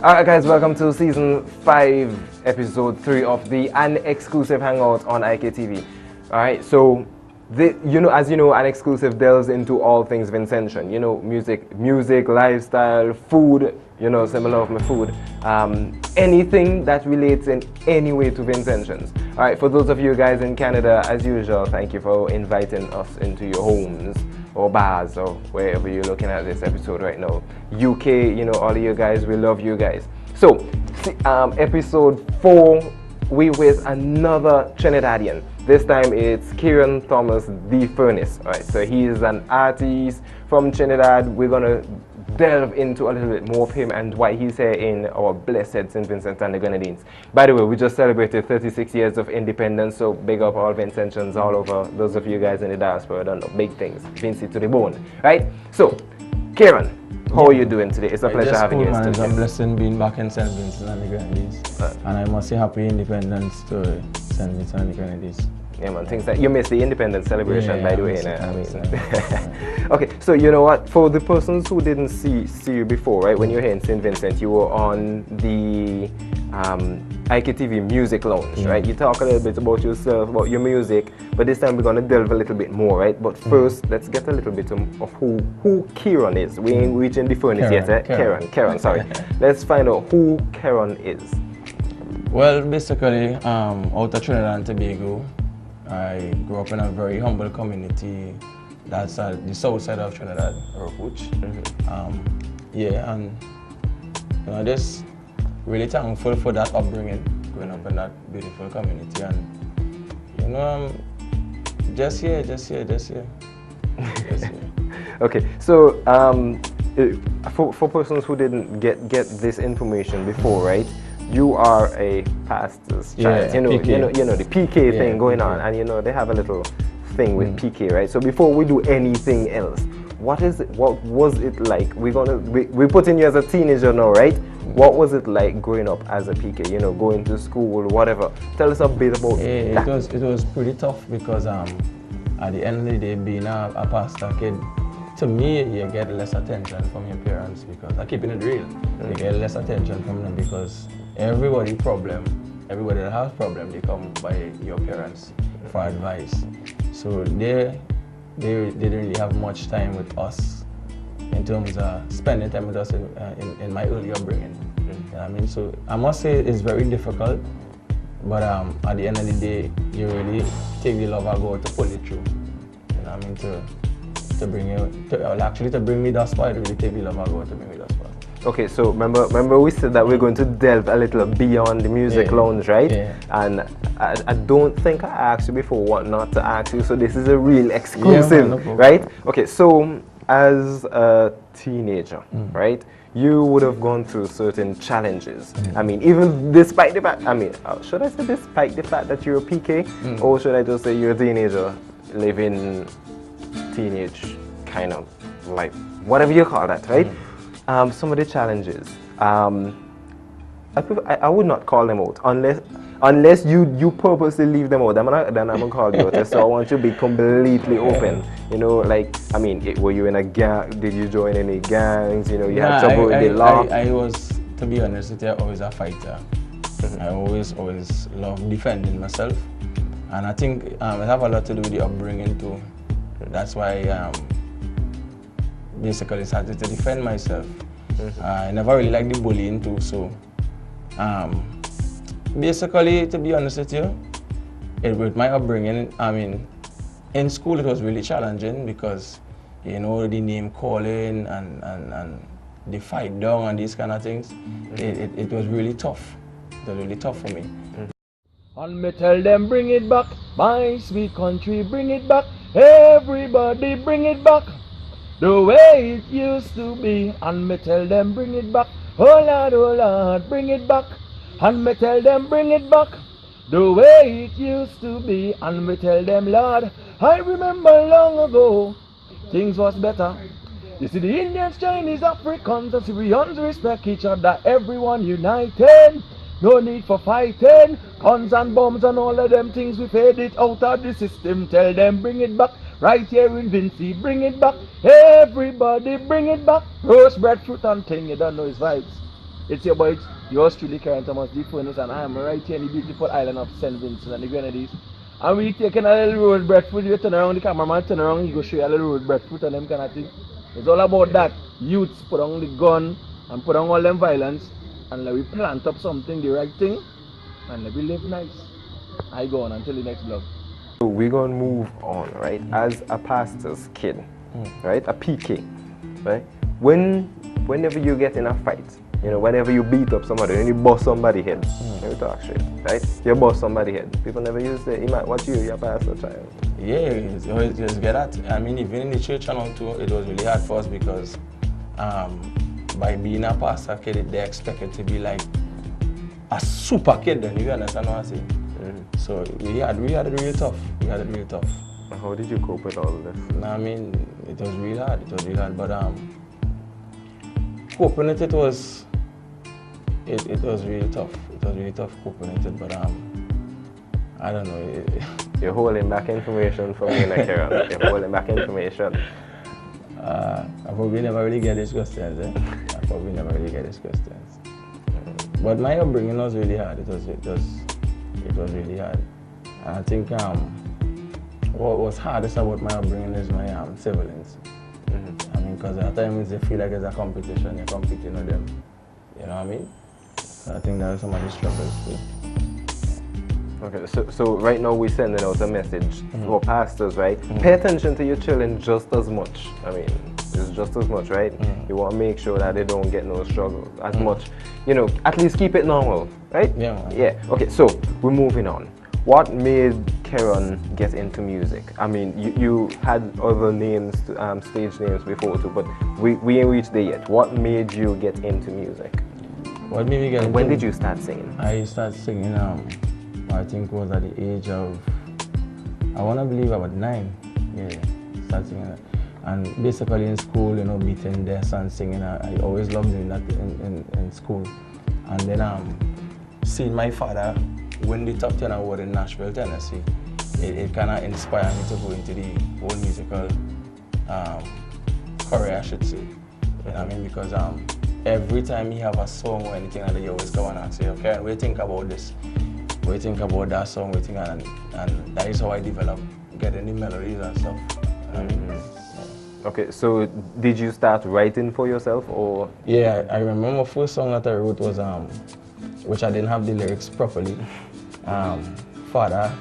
Alright guys, welcome to season 5, episode 3 of the Unexclusive Hangout on IKTV. Alright, so as you know, Unexclusive delves into all things Vincentian. You know, music, lifestyle, food, you know, similar of my food. Anything that relates in any way to Vincentians. Alright, for those of you guys in Canada, as usual, thank you for inviting us into your homes or bars or wherever you're looking at this episode right now. UK, you know, all of you guys, we love you guys. So, episode 4, we with another Trinidadian. This time it's Keron Thomas, the Furnace. Alright, so he is an artist from Trinidad. We're gonna delve into a little bit more of him and why he's here in our blessed St. Vincent and the Grenadines. By the way, we just celebrated 36 years of independence, so big up all Vincentians all over. Those of you guys in the diaspora don't know, big things, Vincy to the bone, right? So, Keron, how are you doing today? It's a pleasure having you. It's a blessing being back in St. Vincent and the Grenadines. And I must say happy independence to St. Vincent and the Grenadines. Yeah man, things that you missed the independence celebration, by the way. Okay, so you know what? For the persons who didn't see you before, right? When you were here in St. Vincent, you were on the IKTV Music Lounge, right? You talk a little bit about yourself, about your music, but this time we're gonna delve a little bit more, right? But first, let's get a little bit of who Keron is. We ain't reaching the furnace yet, eh? Keron, sorry. Let's find out who Keron is. Well, basically, out of Trinidad and Tobago, I grew up in a very humble community that's at the south side of Trinidad, Oropouche. Yeah, and you know, just really thankful for that upbringing, growing up in that beautiful community, and you know, just here. Okay, so for persons who didn't get this information before, right? You are a pastor's child, you know the PK thing going on, and you know they have a little thing with PK, right? So before we do anything else, what was it like? We put in you as a teenager now, right? What was it like growing up as a PK? You know, going to school, whatever. Tell us a bit about that. It was pretty tough because at the end of the day, being a pastor kid, to me, you get less attention from your parents because I'm keeping it real. You get less attention from them because everybody that has problem, they come by your parents for advice. So they didn't really have much time with us in terms of spending time with us in my early upbringing. You know what I mean? So I must say it's very difficult, but at the end of the day, you really take the love of God to pull it through. You know what I mean? To bring me thus far, it really take the love of God to bring me thus far. Okay, so remember we said that we're going to delve a little beyond the music lounge, right? Yeah. And I don't think I asked you before what not to ask you, so this is a real exclusive, right? Okay, so as a teenager, right, you would have gone through certain challenges. I mean, even despite the fact, should I say despite the fact that you're a PK, or should I just say you're a teenager living teenage kind of life, whatever you call that, right? Some of the challenges, I would not call them out unless you purposely leave them out. Then I'm gonna call you out. So I want you to be completely open. You know, like were you in a gang? Did you join any gangs? You know, you had trouble with the law. I was, to be honest with you, always a fighter. I always loved defending myself, and I think it have a lot to do with the upbringing too. That's why basically started to defend myself. I never really liked the bullying too, so basically, to be honest with you, with my upbringing, in school it was really challenging because, you know, the name calling and the fight down and these kind of things, it was really tough. It was really tough for me. And me tell them bring it back, my sweet country, bring it back, everybody bring it back, the way it used to be. And me tell them bring it back, oh Lord, bring it back. And me tell them bring it back, the way it used to be. And me tell them, Lord, I remember long ago, things was better. You see the Indians, Chinese, Africans, and Syrians respect each other, everyone united. No need for fighting, guns and bombs and all of them things. We fade it out of the system. Tell them bring it back, right here in Vincy, bring it back. Everybody bring it back. Roast bread, fruit and thing, you don't know his vibes. It's your boy, yours truly, Keron Thomas DSpecialist, and I am right here in the beautiful island of St. Vincent and the Grenadines. And we taking a little road breadfruit. You turn around, the cameraman turn around, he go show you a little road breadfruit and them kind of thing. It's all about that. Youths put on the gun and put on all them violence, and let we plant up something, the right thing, and let we live nice. I go on until the next vlog. So we're gonna move on, right? As a pastor's kid, right? A PK, right? Whenever you get in a fight, you know, whenever you beat up somebody and you bust somebody's head, let me talk straight, right? You bust somebody's head. People never use the, what you're pastor child. Yeah, you always just get that. I mean, even in the church and all too, it was really hard for us because by being a pastor kid, they expected to be like a super kid then, you understand what I'm saying? So we had it real tough. We had it real tough. How did you cope with all of this? I mean, it was real hard. It was real hard, but coping with it was really tough. It was really tough coping with it, but I don't know. You're holding back information from me, like Keron. You're holding back information. I probably never really get these questions. But my upbringing was really hard. It was really hard. And I think what was hardest about my upbringing is my siblings. I mean, because at times they feel like it's a competition, you're competing with them. You know what I mean? So I think that was some of the struggles too. Okay, so right now we're sending out a message for pastors, right? Pay attention to your children just as much. I mean, it's just as much, right? You want to make sure that they don't get no struggle as much. You know, at least keep it normal, right? Yeah, man. Yeah. Okay, so we're moving on. What made Keron get into music? I mean, you had other names, stage names before too, but we ain't reached there yet. What made you get into music? What made me get into When did you start singing? I started singing, I think it was at the age of, I want to believe about 9. Yeah, started singing. And basically in school, you know, beating desks and singing, I always loved doing that in school. And then seeing my father win the top 10 award in Nashville, Tennessee, it kind of inspired me to go into the whole musical career, I should say. You know what I mean? Because every time he have a song or anything, he always come and say, okay, what do you think about this? What do you think about that song? What do you think? And that is how I developed getting the melodies and stuff. I mean, Okay, so did you start writing for yourself or? Yeah, I remember my first song that I wrote was, which I didn't have the lyrics properly. Father,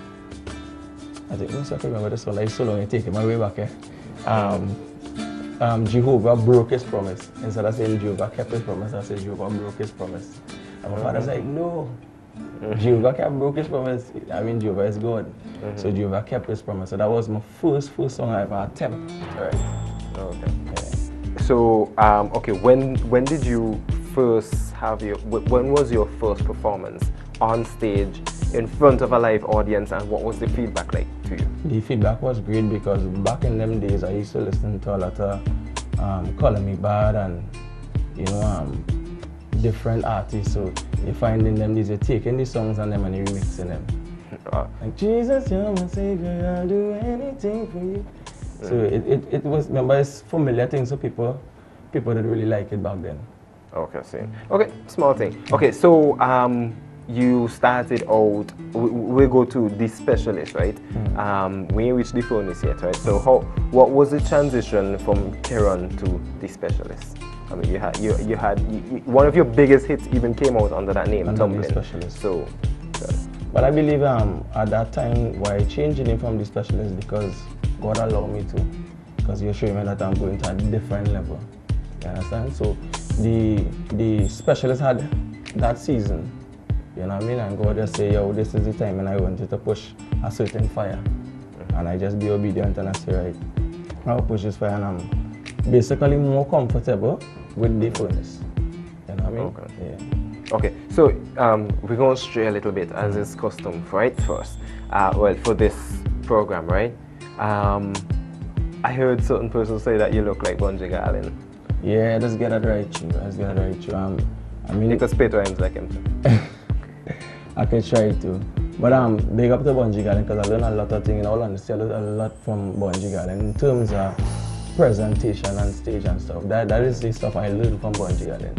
I think, I can remember the song, like so long I take it my way back here. Jehovah broke his promise. Instead of saying Jehovah kept his promise, I said Jehovah broke his promise. And my father's like, no, Jehovah kept broke his promise. I mean, Jehovah is God. So Jehovah kept his promise. So that was my first song I ever attempted to write. Okay. Yeah. So, okay, when did you first have when was your first performance on stage in front of a live audience, and what was the feedback like to you? The feedback was great because back in them days I used to listen to a lot of Calling Me Bad and, you know, different artists. So you find in them, they're taking these songs and them and they're remixing them. Like, Jesus, you're my savior, I'll do anything for you. So it was, remember, it's familiar things to people that really like it back then. Okay, see. Okay, small thing. Okay, so you started out, we'll go to DSpecialist, right? We ain't reached the furnace yet, right? So what was the transition from Keron to DSpecialist? I mean, you had one of your biggest hits even came out under that name, Tumbling. DSpecialist. So, but I believe at that time why I changed the name from DSpecialist because God allowed me to, because you're showing me that I'm going to a different level. You understand? So the specialist had that season. You know what I mean? And God just say, yo, this is the time and I want you to push a certain fire. And I just be obedient and I say, right, I'll push this fire and I'm basically more comfortable with the furnace. You know what I mean? Okay. Yeah. Okay, so we're going to stray a little bit as is custom, right? First, well, for this program, right? I heard certain persons say that you look like Bunji Garlin. Yeah, let's get that right, true. Let's get that right, true. I mean, you can spit rhymes like him too. I can try to. But big up to Bunji Garlin because I learned a lot of things, I understand a lot from Bunji Garlin in terms of presentation and stage and stuff. That is the stuff I learned from Bunji Garlin.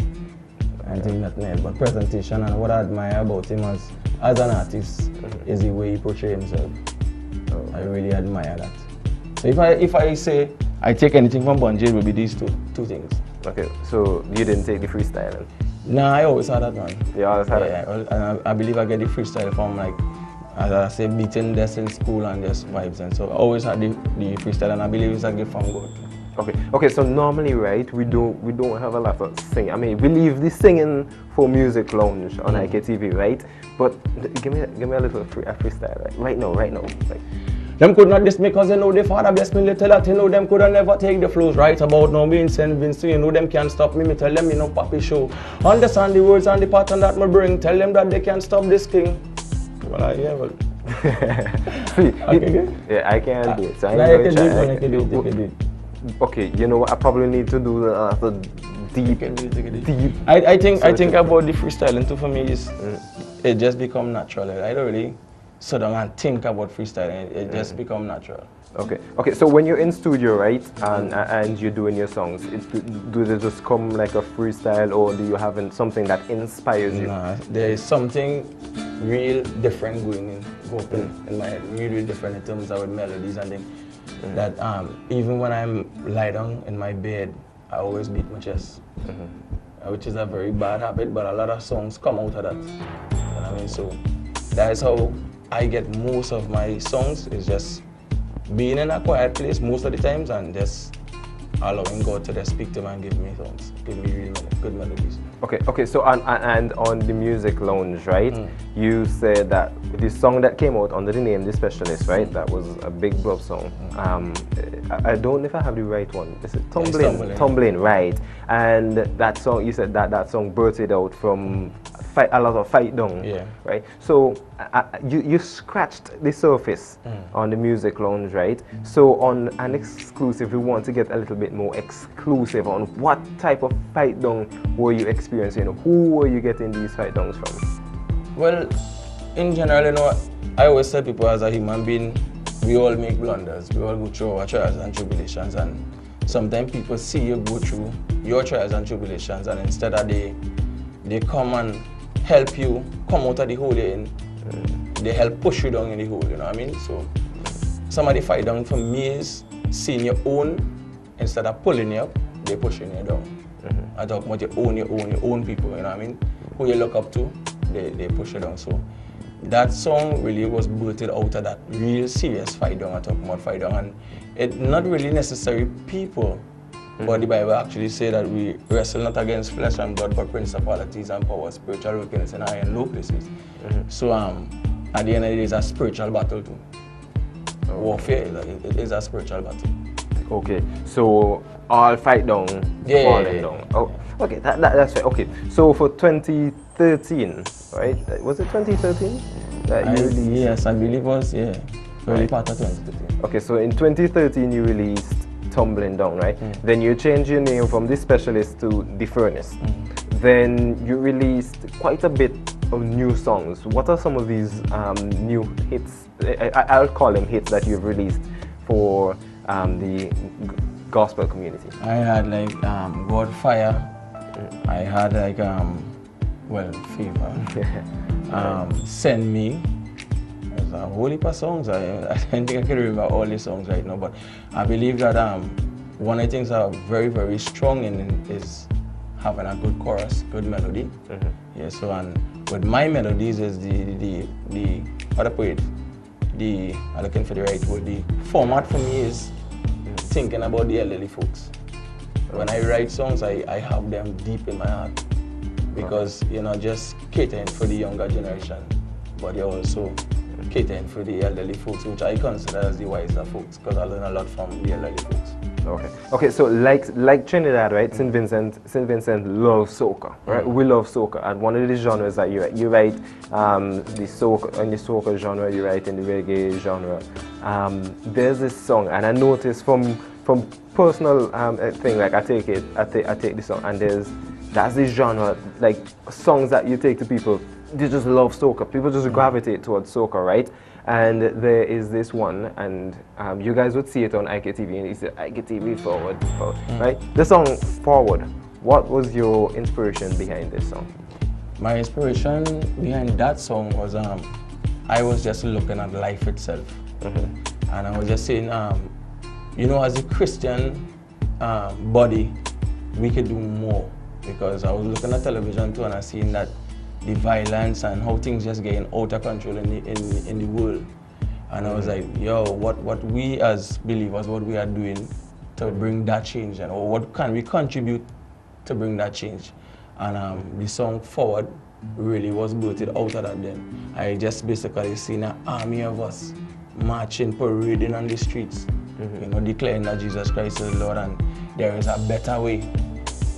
I think nothing else. But presentation and what I admire about him as an artist is the way he portrays himself. I really admire that. So if I say I take anything from Bungie, it will be these two things. Okay, so you didn't take the freestyle? Nah, I always had that, man. You always had it? Yeah, and I believe I get the freestyle from, like, as I say, beating this in school and just vibes, and so I always had the freestyle, and I believe it's a gift from God. Okay. So normally, right, we don't have a lot of singing. I mean, we leave the singing for Music Lounge on IKTV, right? But give me a little freestyle, right now. Like. Them could not diss me because they know the Father bless me little that you know them could never take the flows right about now being sent Vince, you know them can't stop me tell them you know Papi show. Understand the words and the pattern that me bring, tell them that they can't stop this king. Well See, okay. Yeah, I can't do it. So I can do it. Okay, you know what, I probably need to do the deep. I think about the freestyling too for me is it just become natural. I don't really sit down and think about freestyling. It just become natural. Okay. So when you're in studio, right, and you're doing your songs, do they just come like a freestyle, or do you have something that inspires you? Nah, there is something real different going in my head, real different in terms of melodies and things. That even when I'm lie down in my bed, I always beat my chest, which is a very bad habit, but a lot of songs come out of that. You know what I mean? So that is how I get most of my songs, is just being in a quiet place most of the times and just allowing God to just speak to me and give me songs, give me really good melodies. Okay. So and on the Music Lounge, right? You said that the song that came out under the name The Specialist, right? That was a big blow song. I don't know if I have the right one. Is it Tumbling? Tumbling, right? And that song, you said that song birthed out from a lot of fight down, right? So you scratched the surface on the Music Lounge, right? So on an exclusive, we want to get a little bit more exclusive on what type of fight down were you experiencing? Who were you getting these fight downs from? Well, in general, you know, I always tell people as a human being, we all make blunders. We all go through our trials and tribulations, and sometimes people see you go through your trials and tribulations, and instead of they come and help you come out of the hole you're in, they help push you down in the hole, you know what I mean? So some of the fight down for me is seeing your own, instead of pulling you up, they're pushing you down. I talk about your own people, you know what I mean? Who you look up to, they push you down. So that song really was birthed out of that real serious fight down. I talk about fight down, and it's not really necessary people, but the Bible actually say that we wrestle not against flesh and blood, but principalities and powers, spiritual wickedness in high and low places. So at the end of the day, it's a spiritual battle too. Warfare, it is a spiritual battle. Okay, so all fight down, falling down. Oh, okay, that's right. Okay, so for 2013, right? Was it 2013? Yes, I believe it was, early part of 2013. Okay, so in 2013 you released Tumbling Down, right? Then you changed your name from The Specialist to The Furnace. Then you released quite a bit of new songs. What are some of these new hits? I'll call them hits that you've released for the gospel community. I had like God Fire. I had like Favor. Send Me. There's a whole heap of songs. I don't think I can remember all the songs right now, but I believe that one of the things that are very, very strong in is having a good chorus, good melody. Yeah, so and with my melodies is how to put it, I'm looking for the right word. The format for me is thinking about the elderly folks. When I write songs, I have them deep in my heart, because you're not just catering for the younger generation, but you're also catering for the elderly folks, which I consider as the wiser folks, because I learn a lot from the elderly folks. Okay. So like Trinidad, right? St. Vincent loves soca, right? We love soca, and one of the genres that you write the soca, in the soca genre, you write in the reggae genre. There's this song, and I noticed from personal thing, like I take the song, and that's the genre, like songs that you take to people. They just love soca. People just gravitate towards soca, right? And there is this one, and you guys would see it on IKTV, and you say IKTV forward, right? The song Forward. What was your inspiration behind this song? My inspiration behind that song was I was just looking at life itself. And I was just saying, you know, as a Christian body, we could do more, because I was looking at television too and I seen that the violence and how things just getting out of control in the world. And I was like, yo, what we as believers, what we are doing to bring that change, and or what can we contribute to bring that change? And the song Forward really was birthed out of that then. I just basically seen an army of us marching, parading on the streets, you know, declaring that Jesus Christ is Lord and there is a better way.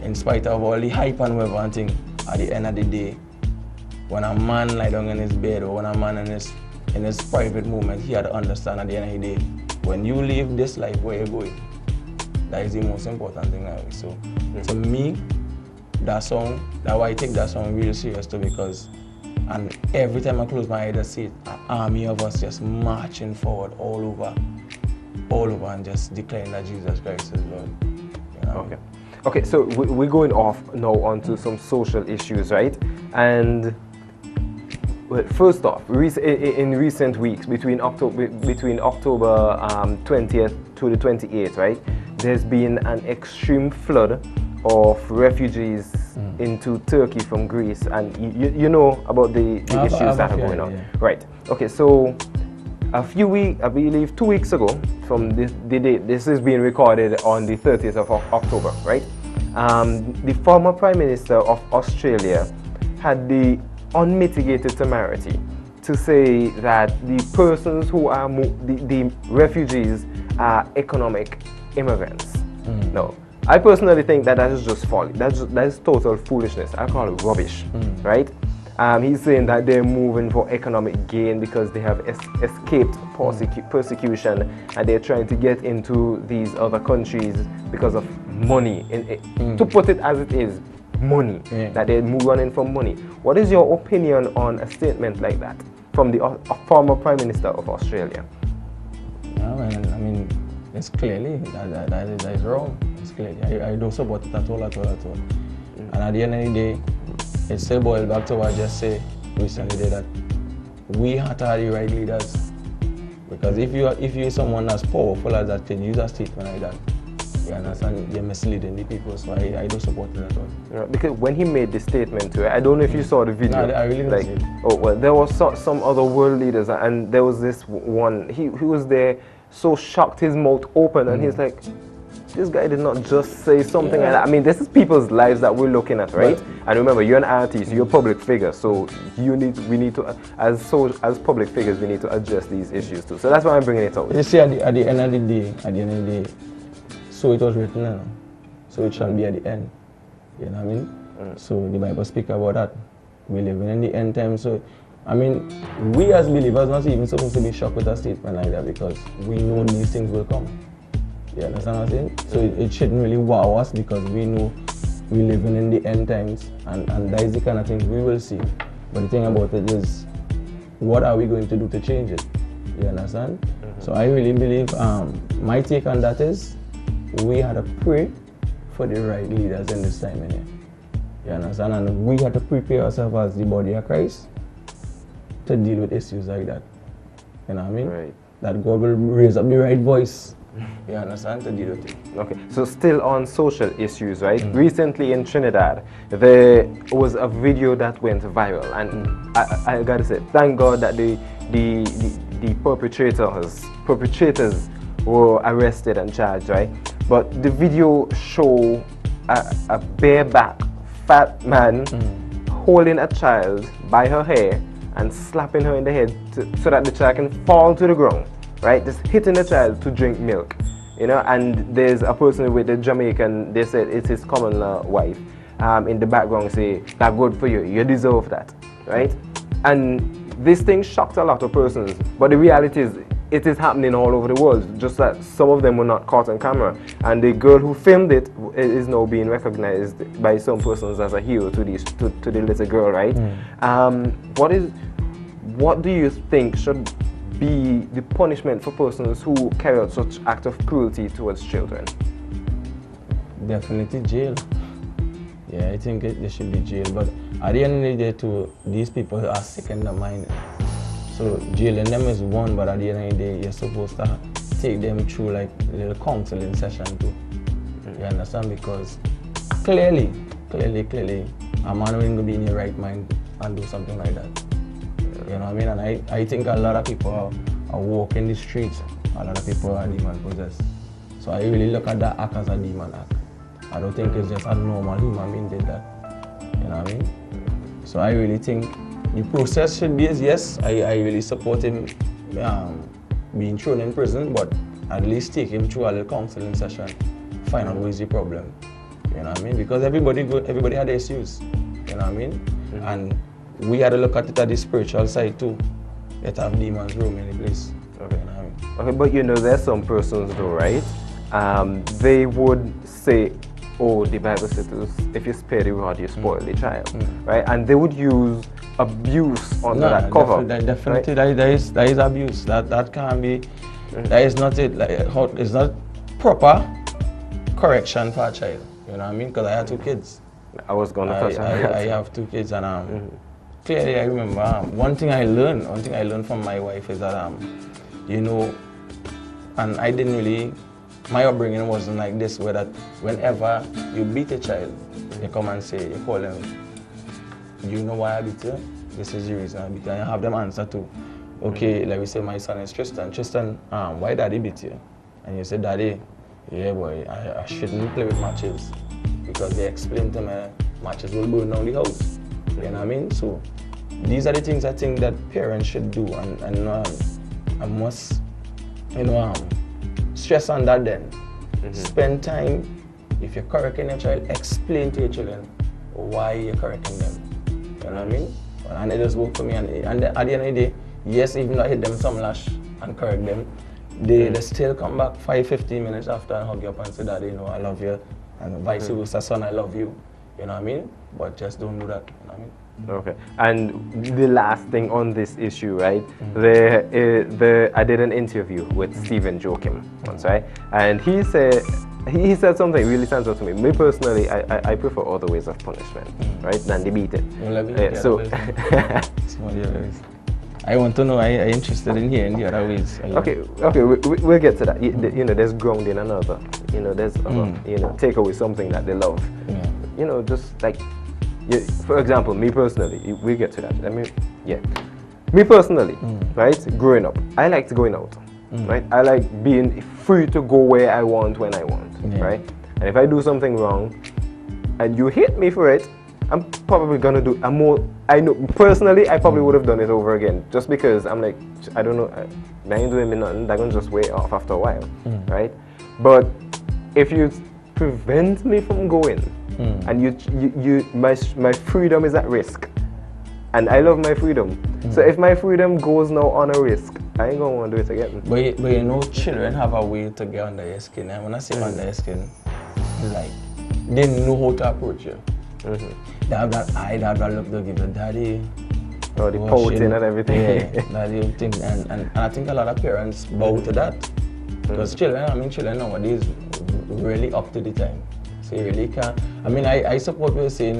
In spite of all the hype and whatever and thing, at the end of the day, when a man lie down in his bed or when a man in his private moment, he had to understand at the end of the day, when you live this life, where you're going, that is the most important thing. So to me, that song, that's why I take that song really serious too, because and every time I close my eyes, I see it, an army of us just marching forward all over and just declaring that Jesus Christ is Lord. You know? Okay, so we're going off now onto some social issues, right? And well, first off, in recent weeks, between October 20th to the 28th, right, there's been an extreme flood of refugees into Turkey from Greece, and you know about the issues that are going on, right? Okay, so a few weeks, I believe 2 weeks ago, from the date, this is being recorded on the 30th of October, right? The former Prime Minister of Australia had the unmitigated temerity to say that the persons who are the refugees are economic immigrants. No, I personally think that is just folly. That is total foolishness. I call it rubbish, right? He's saying that they're moving for economic gain because they have escaped persecution and they're trying to get into these other countries because of money. To put it as it is, money. That they're running for money. What is your opinion on a statement like that from the former Prime Minister of Australia? I mean, it's clearly that is wrong. It's clearly, I don't support it at all. And at the end of the day, it still boils back to what I just said recently, that we have to have the right leaders. Because if you're someone as powerful as that, can use a statement like that, you understand, you're misleading the people. So I don't support it at all. Yeah, because when he made the statement to it, I don't know if you saw the video. No, I really didn't see it. Oh well, there was some other world leaders, and there was this one. He was there, so shocked, his mouth open, and he's like, this guy did not just say something like that. I mean, this is people's lives that we're looking at, right? And remember, you're an artist, you're a public figure, so we need to, as public figures, we need to address these issues too. So that's why I'm bringing it out. You see, at the end of the day, so it was written, so it shall be at the end. You know what I mean? So the Bible speaks about that. We're living in the end time. So, I mean, we as believers not even supposed to be shocked with a statement like that, because we know these things will come. You understand what I'm saying? So it shouldn't really wow us, because we know we're living in the end times, and that is the kind of things we will see. But the thing about it is, what are we going to do to change it? You understand? So I really believe, my take on that is, we had to pray for the right leaders in this time. You understand? And we had to prepare ourselves as the body of Christ to deal with issues like that. You know what I mean? Right. That God will raise up the right voice. You understand? To deal with it. Okay, so still on social issues, right? Recently in Trinidad, there was a video that went viral, and I gotta say, thank God that the perpetrators were arrested and charged, right? But the video show a bareback, fat man holding a child by her hair and slapping her in the head so that the child can fall to the ground, right? Just hitting the child to drink milk, you know. And there's a person with the Jamaican, they said it's his common law wife, in the background say, "That's good for you, you deserve that," right? And this thing shocked a lot of persons, but the reality is, it is happening all over the world, just that some of them were not caught on camera. And the girl who filmed it is now being recognized by some persons as a hero to the little girl, right? What do you think should be the punishment for persons who carry out such act of cruelty towards children? Definitely jail. Yeah, I think they should be jailed. But at the end of the day, too, these people are sick in the mind. So jailing them is one, but at the end of the day, you're supposed to take them through like a little counseling session too. You understand? Because clearly, a man will be in your right mind and do something like that. You know what I mean? And I think a lot of people are walking the streets. A lot of people are demon possessed. So I really look at that act as a demon act. I don't think it's just a normal human being did that. You know what I mean? So I really think the process should be, yes, I really support him being thrown in prison, but at least take him through a little counseling session, find out what is the problem. You know what I mean? Because everybody had issues. You know what I mean? And we had to look at it at the spiritual side too. That have demons roaming in the place. Okay. You know what I mean? Okay, but you know, there's some persons though, right? They would say, oh, the Bible says if you spare the rod, you spoil the child, right? And they would use abuse under that cover. Definitely, right? That is abuse. That can't be. That is not it. Like, it's not proper correction for a child. You know what I mean? Because I have 2 kids. I was gonna touch on that. I have 2 kids, and clearly I remember one thing I learned from my wife is that you know, and I didn't really. My upbringing wasn't like this, where that whenever you beat a child, you come and say, you call them, you know why I beat you? This is the reason I beat you. And you have them answer to, okay, let me say my son is Tristan. Tristan, why daddy beat you? And you say, daddy, yeah boy, I shouldn't play with matches. Because they explained to me, matches will burn down the house. You know what I mean? So these are the things I think that parents should do, and I must, you know, stress on that then. Spend time, if you're correcting your child, explain to your children why you're correcting them. You know what I mean? And it just worked for me. And at the end of the day, yes, even though I hit them some lash and correct them, they still come back 5-15 minutes after and hug you up and say, Daddy, you know, I love you. And vice versa, son, I love you. You know what I mean? But just don't do that. You know what I mean? Okay. And the last thing on this issue, right? I did an interview with Stephen Joachim once, right? And he said something really stands out to me. Me personally, I prefer other ways of punishment, right, than the beating. So I want to know. I'm interested in hearing the other ways. Okay, we'll get to that. You know, there's grounding another. You know, there's you know, take away something that they love. Yeah. You know, just like. For example, me personally, we get to that. I mean, yeah. Me personally, right, growing up, I liked going out, right? I like being free to go where I want, when I want, right? And if I do something wrong, and you hit me for it, I'm probably gonna do a more, I know, personally, I probably would have done it over again, just because I'm like, I don't know, they ain't doing me nothing, they're gonna just wear off after a while, right? But if you prevent me from going, and my freedom is at risk, and I love my freedom. So if my freedom goes now on a risk, I ain't gonna want to do it again. But you know, children have a way to get under your skin. And when I say under your skin, it's like they know how to approach you. They have that eye, they have that look. They'll give you, Daddy. Oh, the pouting and everything. Yeah, Daddy thing. And I think a lot of parents bow to that, because children nowadays really up to the time. So you really can't. I mean, I support what you're saying,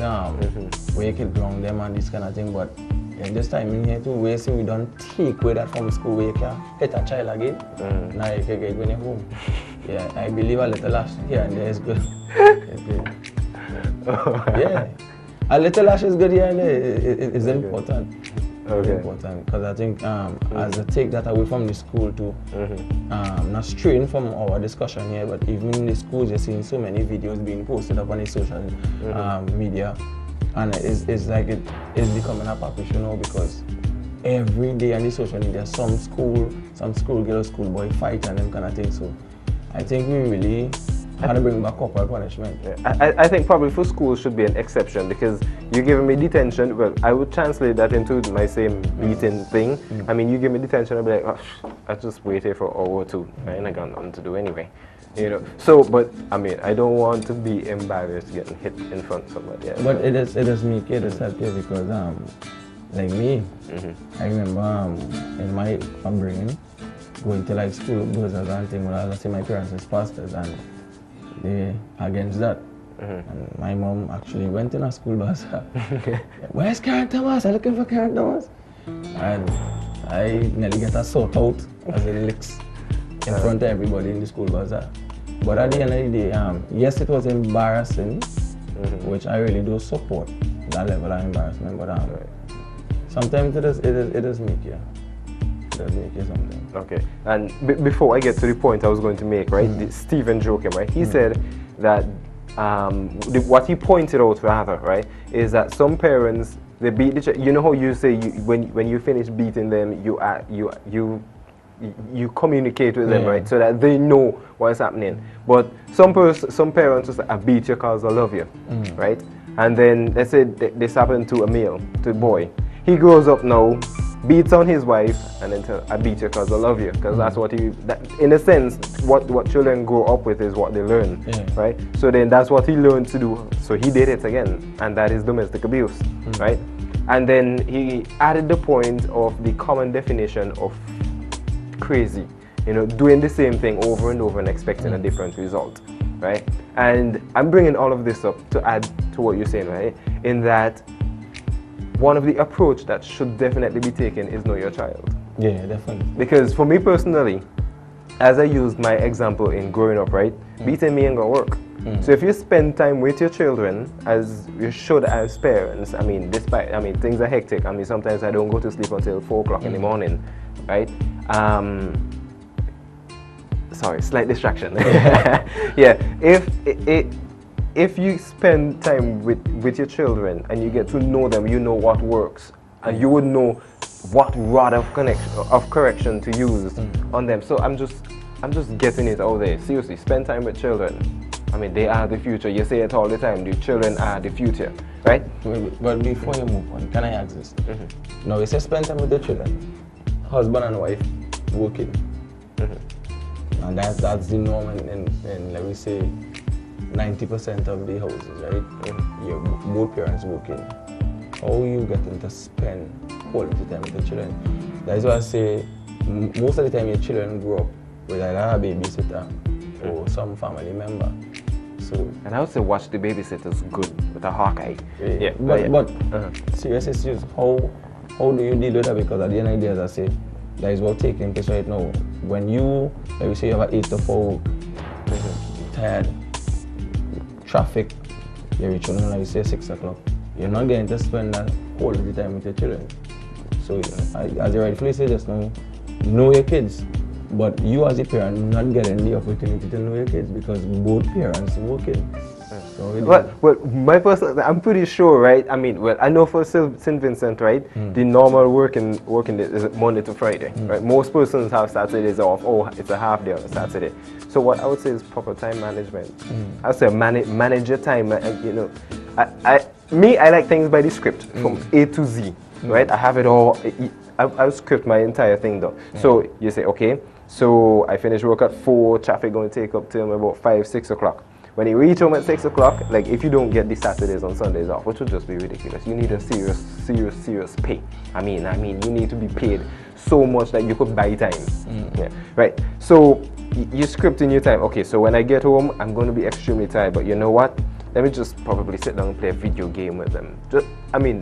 where you can ground them and this kind of thing, but in this time in here too, we see we don't take away that from school where you can hit a child again. Now you can get it when you're home. Yeah, I believe a little lash here and there is good. It's good. Yeah, a little lash is good here and there. It's important. It's important, because I think as I take that away from the school too, not straying from our discussion here, but even in the schools you're seeing so many videos being posted up on the social media, and it's like it is becoming a package, you know, because every day on the social media some schoolgirl, schoolboy fight and them kind of thing. So I think we really how to bring back corporal punishment. Yeah. I think probably for schools should be an exception, because you're giving me detention. Well, I would translate that into my same beating thing. I mean, you give me detention, I'll be like, oh, I just wait here for an hour or two. I ain't got nothing to do anyway. You know. So, but I mean, I don't want to be embarrassed getting hit in front of somebody else. But it does make it help you, because like me, I remember in my upbringing going to like school brothers and things. When I see my parents as pastors, and they against that. And my mom actually went in a school bus. Where's Keron Thomas? I'm looking for Keron Thomas. And I nearly get a sort out as it licks in front of everybody in the school bus. But at the end of the day, yes, it was embarrassing, which I really do support that level of embarrassment. But sometimes it does make you. It does make you something. Okay. And before I get to the point I was going to make, right? Stephen Joachim, right? He said that what he pointed out rather, right, is that some parents, they beat the child. You know how you say when you finish beating them, you communicate with them, right, so that they know what's happening. But some parents just say, I beat you because I love you, right? And then let's say this happened to a male, to a boy. He grows up now, beats on his wife, and then tell, I beat you because I love you, because that's what in a sense, what children grow up with is what they learn, right? So then that's what he learned to do. So he did it again, and that is domestic abuse, right? And then he added the point of the common definition of crazy, doing the same thing over and over and expecting a different result, right? And I'm bringing all of this up to add to what you're saying, right? In that one of the approach that should definitely be taken is know your child. Yeah, definitely. Because for me personally, as I used my example in growing up, right, beating me ain't gonna work. So if you spend time with your children, as you should as parents, despite, things are hectic. Sometimes I don't go to sleep until 4 o'clock in the morning, right? Sorry, slight distraction. Yeah, if you spend time with your children and you get to know them, you know what works, and you would know what rod of correction to use on them. So I'm just getting it out there. Seriously, spend time with children. They are the future. You say it all the time. The children are the future, right? But before you move on, can I ask this? Now, you say spend time with the children, husband and wife working, and that's the norm in let me say 90% of the houses, right? You're both parents working. How you getting to spend quality time with the children? That's why I say most of the time your children grow up with either a babysitter or some family member. So, and I would say watch the babysitters good with a hawk eye. But seriously, how do you deal with that? Because at the end of the day, as I say, that is what taking place right now. When you, maybe say you have an 8 to 4, tired, traffic, you reach home, like you say 6 o'clock, you're not getting to spend that quality time with your children. So as you rightfully say just now, know your kids. But you as a parent not getting the opportunity to know your kids because both parents working. So well, my personal, I'm pretty sure, right? I know for St. Vincent, right? The normal working day is Monday to Friday, right? Most persons have Saturdays off. Oh, it's a half day on a Saturday. So what I would say is proper time management. I would say manage your time. I like things by the script from A to Z, right? I have it all. I script my entire thing though. So you say, okay, so I finish work at 4, traffic going to take up till about 5, 6 o'clock. When you reach home at 6 o'clock, like if you don't get the Saturdays and Sundays off, which would just be ridiculous, you need a serious pay. You need to be paid so much that you could buy time. Yeah, right. So you script in your time. Okay, so when I get home, I'm going to be extremely tired, but you know what? Let me just probably sit down and play a video game with them.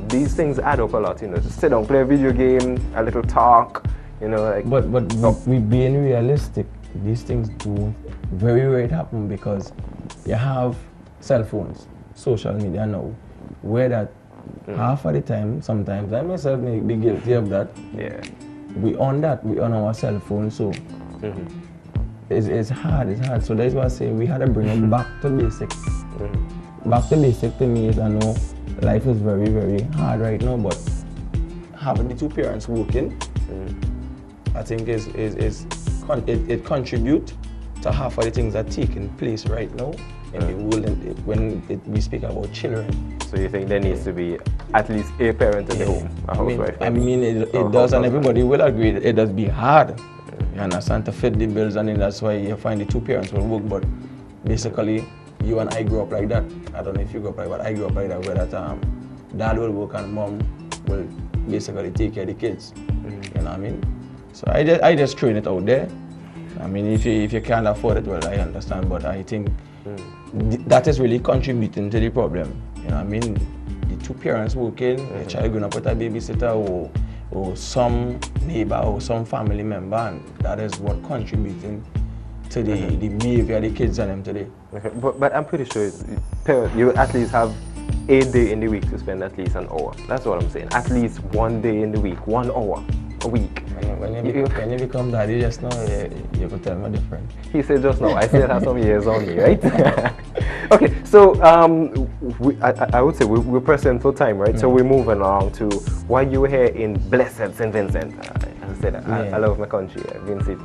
These things add up a lot, Just sit down, play a video game, a little talk, But we being realistic, these things do very rarely happen because you have cell phones, social media now, where that half of the time, sometimes I myself may be guilty of that. Yeah. We on our cell phone, so it's hard. So that's why I say we had to bring it back to basics. Back to basic to me is, I know life is very, very hard right now, but having the two parents working, I think it contributes to half of the things that are taking place right now in the world when we speak about children. So you think there needs to be at least a parent in the home, a housewife? It does, and everybody will agree that it does be hard. You understand, to fit the bills, and then that's why you find the two parents will work. But basically, you and I grew up like that. I don't know if you grew up like that, but I grew up like that, where that dad will work and mom will basically take care of the kids. You know what I mean? So I just train it out there. If you can't afford it, well, I understand, but I think that is really contributing to the problem. You know what I mean? The two parents working, the child going up with a babysitter or some neighbor or some family member, and that is what contributing to the behavior of the kids and them today. Okay. But I'm pretty sure parents, you at least have a day in the week to spend at least an hour. That's what I'm saying. At least one day in the week, 1 hour a week. When you become daddy just now, you could tell me different. He said just now, I still have some years on me, right? Okay, so I would say we're pressing for time, right? So we're moving along to why you were here in blessed St. Vincent. As I said, I love my country, Vincent.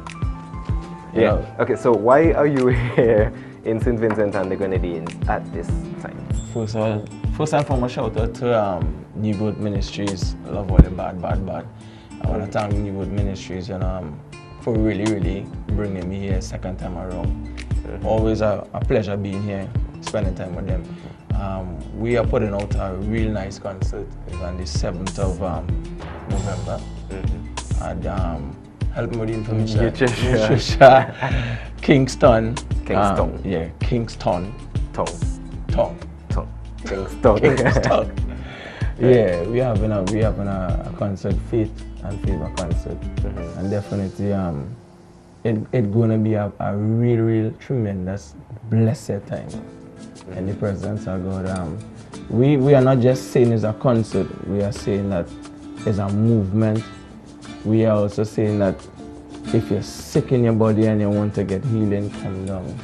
Yeah. Okay, so why are you here in St. Vincent and the Grenadines at this time? First and foremost, shout out to New Growth Ministries. I love all the bad. I want to thank New Growth Ministries for really bringing me here second time around. Always a pleasure being here, spending time with them. We are putting out a real nice concert. It's on the 7th of November. And help me with the information. Kingston. Yeah, Kingston. Kingston. Yeah, we having a concert, Faith and Favor concert, and definitely it's gonna be a real tremendous blessed time in the presence of God. We are not just saying it's a concert. We are saying that it's a movement. We are also saying that if you're sick in your body and you want to get healing, come down.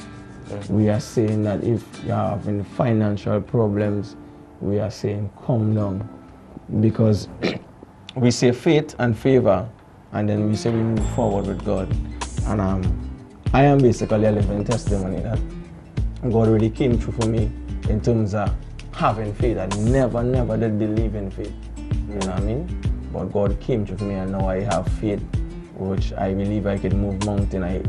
We are saying that if you're having financial problems, we are saying come down. Because we say faith and favor, and then we say we move forward with God. And I am basically a living testimony that God really came through for me in terms of having faith. I never did believe in faith. You know what I mean? But God came through for me, and now I have faith, which I believe I could move mountain, I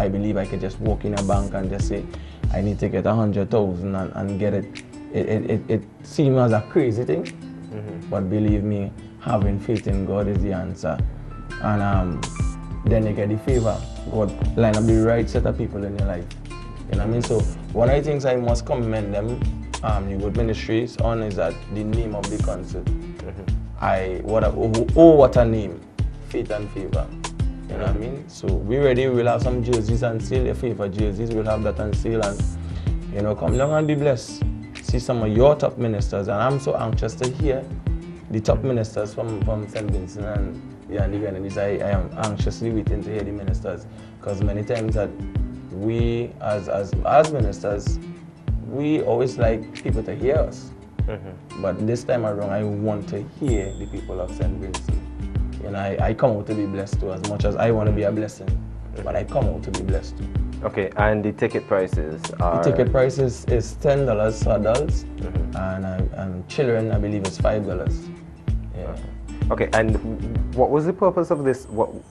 believe I could just walk in a bank and just say, I need to get 100,000 and get it. It seems as a crazy thing, but believe me, having faith in God is the answer. And then you get the favor. God line up the right set of people in your life. You know what I mean? So one of the things I must commend them, New Growth Ministries on, is that the name of the concert. What a name. Faith and favor. You know what I mean? So we'll have some jerseys on sale, your favorite jerseys, we'll have that on sale, and come along and be blessed. See some of your top ministers, and I'm so anxious to hear the top ministers from St. Vincent and the Grenadines. I am anxiously waiting to hear the ministers, because many times that we as ministers, we always like people to hear us. But this time around, I want to hear the people of St. Vincent. And I come out to be blessed too, as much as I want to be a blessing, but I come out to be blessed too. Okay, and the ticket prices are? The ticket price is $10 for adults, and children, I believe, is $5. Yeah. Okay, and what was the purpose of this?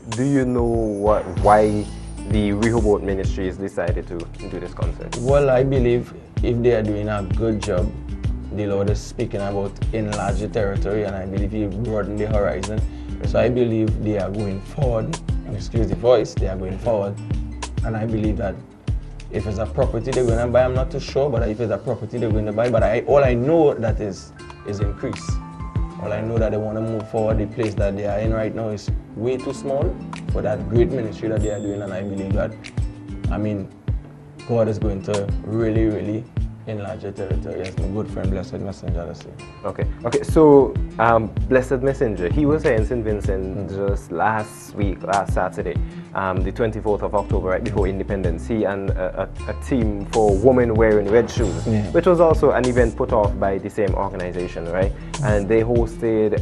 Do you know why the Rehoboth Ministries decided to do this concert? Well, I believe if they are doing a good job, the Lord is speaking about enlarge the territory, and I believe He broadened the horizon. So I believe they are going forward, excuse the voice, they are going forward. And I believe that if it's a property they're going to buy, I'm not too sure, but if it's a property they're going to buy, but all I know that is increase. All I know that they want to move forward. The place that they are in right now is way too small for that great ministry that they are doing, and I believe that, God is going to really enlarge the territory. Yes, my good friend, Blessed Messenger. Okay, so Blessed Messenger, he was here in St. Vincent just last Saturday, the 24th of October, right before Independence. He and a team for women wearing red shoes, which was also an event put off by the same organization, right? And they hosted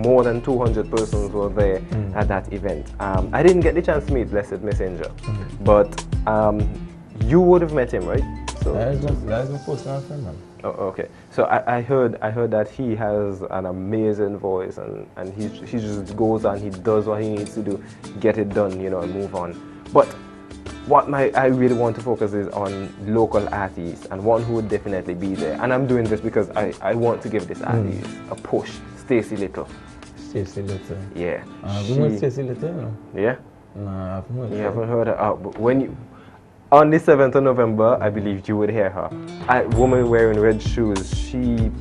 more than 200 persons were there at that event. I didn't get the chance to meet Blessed Messenger, but you would have met him, right? So that is my personal friend, man. Oh, okay. So I heard that he has an amazing voice, and he just goes and he does what he needs to do, get it done, and move on. But what I really want to focus is on local artists, and one who would definitely be there. And I'm doing this because I want to give this artist a push. Stacey Little. Stacey Little. Yeah. We met Stacey Little, Yeah. No, I haven't heard. You haven't heard her. But when on the 7th of November, I believe you would hear her. A woman wearing red shoes. She,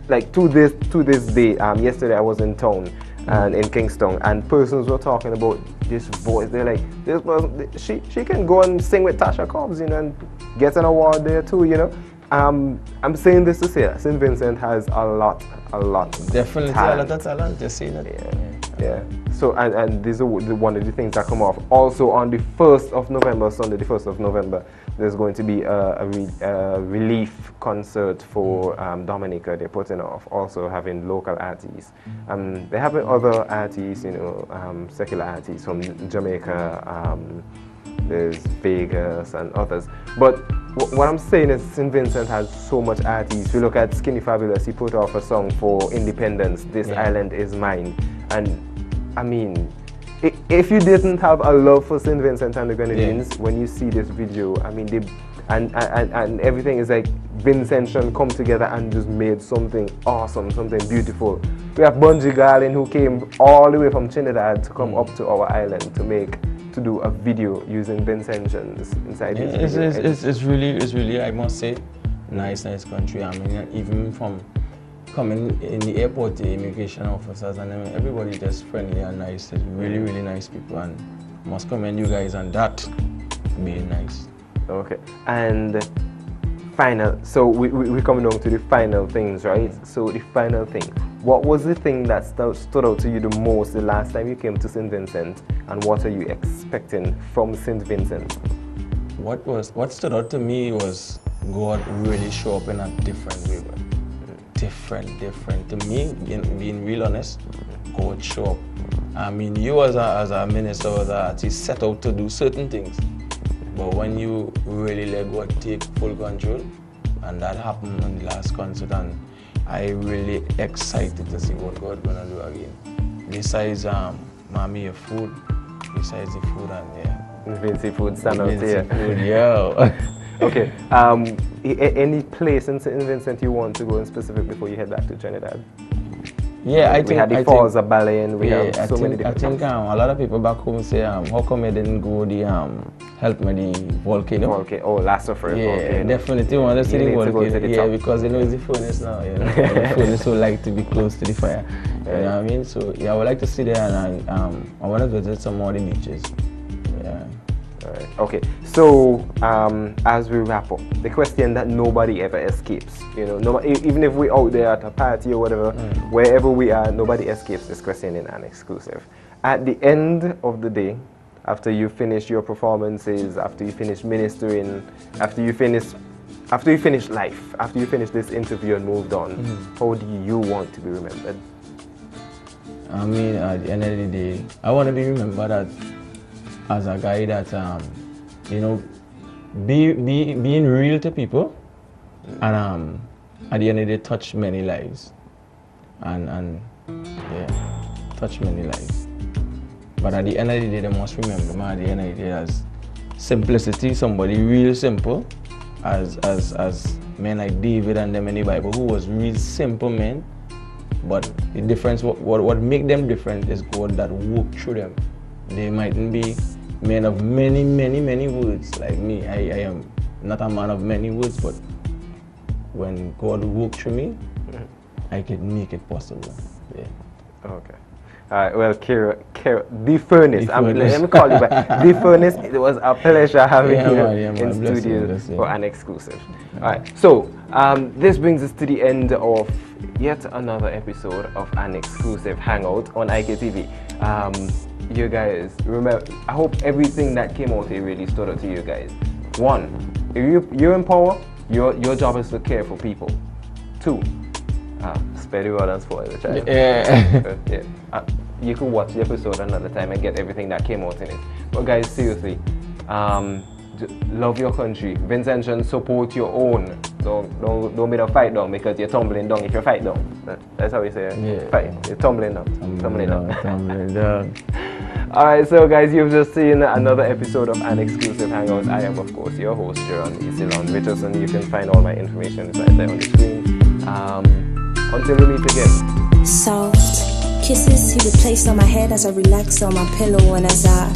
like to this day, yesterday I was in town and in Kingston, and persons were talking about this voice. They're like, this person, she can go and sing with Tasha Cobbs, you know, and get an award there too, you know. I'm saying this to say that St. Vincent has a lot. Definitely talent. a lot of talent. You see that? Yeah. So, and this is one of the things that come off. Also on the 1st of November, Sunday the 1st of November, there's going to be a relief concert for Dominica. They're putting off, also having local artists. They have other artists, you know, secular artists from Jamaica, there's Vegas and others. But what I'm saying is St. Vincent has so much artists. If you look at Skinny Fabulous, he put off a song for independence, This Island Is Mine. And I mean, if you didn't have a love for St. Vincent and the Grenadines, when you see this video, I mean, and everything is like Vincentian come together and just made something awesome, something beautiful. We have Bungie Garland who came all the way from Trinidad to come up to our island to do a video using Vincentians inside his video. It's really, I must say, nice country. I mean, even from coming in the airport, the immigration officers and everybody just friendly and nice. It's really nice people, and must commend you guys on that being nice. Okay, and final. So we're coming down to the final things, right? So the final thing. What was the thing that stood out to you the most the last time you came to St. Vincent, and what are you expecting from St. Vincent? What stood out to me was God really show up in a different way. Different. To me, being real honest, God show up. I mean, you as a minister, as an artist, set out to do certain things. But when you really let God take full control, and that happened on the last concert, and I really excited to see what God gonna do again. Besides mommy your food, besides the food and Vinci food stand out here. Yeah. Okay. Any place in St. Vincent you want to go in specific before you head back to Trinidad? Yeah, I think we had the Falls of Balayan. We have so many different. I think a lot of people back home say, how come I didn't go the help me the volcano? Oh, last of all. Yeah, definitely want to see the volcano. Yeah, because you know it's the furnace now. You know, the furnace would like to be close to the fire. You know what I mean? So yeah, I would like to see there, and I want to visit some more of the beaches. Yeah. Alright. Okay, so as we wrap up, the question that nobody ever escapes, you know, even if we're out there at a party or whatever, wherever we are, nobody escapes this question in an exclusive. At the end of the day, after you finish your performances, after you finish ministering, after you finish life, after you finish this interview and moved on, how do you want to be remembered? I mean, at the end of the day, I want to be remembered as a guy that, you know, being real to people, and at the end of the day, touch many lives, and touch many lives. But at the end of the day, they must remember me at the end of the day as simplicity, somebody real simple, as men like David and them in the Bible, who was real simple men. But the difference, what make them different is God that walked through them. They mightn't be men of many words like me. I am not a man of many words, but when God walked through me, I could make it possible. Yeah. Okay. All right. Well, Keron, the Furnace. Let me call you back. The Furnace. It was a pleasure having you in studio for an exclusive. All right. So this brings us to the end of yet another episode of an exclusive hangout on IKTV. You guys, remember, I hope everything that came out here really stood out to you guys. 1, if you're in power, your job is to care for people. 2, spare the rod and spoil the child. Yeah. You could watch the episode another time and get everything that came out in it. But guys, seriously, love your country. Vincentian, support your own. Don't be the fight down because you're tumbling down if you fight down. That's how we say it. Yeah. Fight. You're tumbling down. Tumbling down. Alright, so guys, you've just seen another episode of An Exclusive Hangout. I am, of course, your host, Jeronnie. Still on Richardson. You can find all my information right there on the screen. Until we meet again. Soft kisses he would place on my head as I relax on my pillow, and as I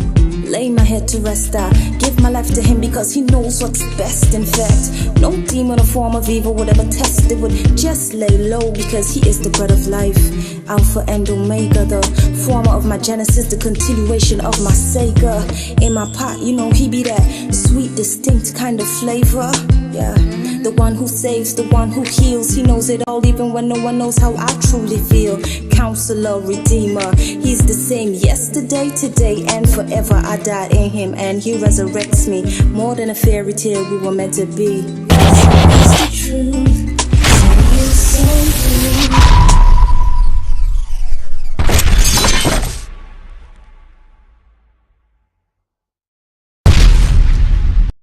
lay my head to rest. I give my life to him because he knows what's best. In fact, no demon or form of evil would ever test it, would just lay low because he is the bread of life, Alpha and Omega, the former of my Genesis, the continuation of my Sega. In my pot, you know he be that sweet, distinct kind of flavor. Yeah, the one who saves, the one who heals. He knows it all even when no one knows how I truly feel. Counselor, Redeemer, he's the same yesterday, today, and forever. I died in him and he resurrects me. More than a fairy tale we were meant to be. It's the truth.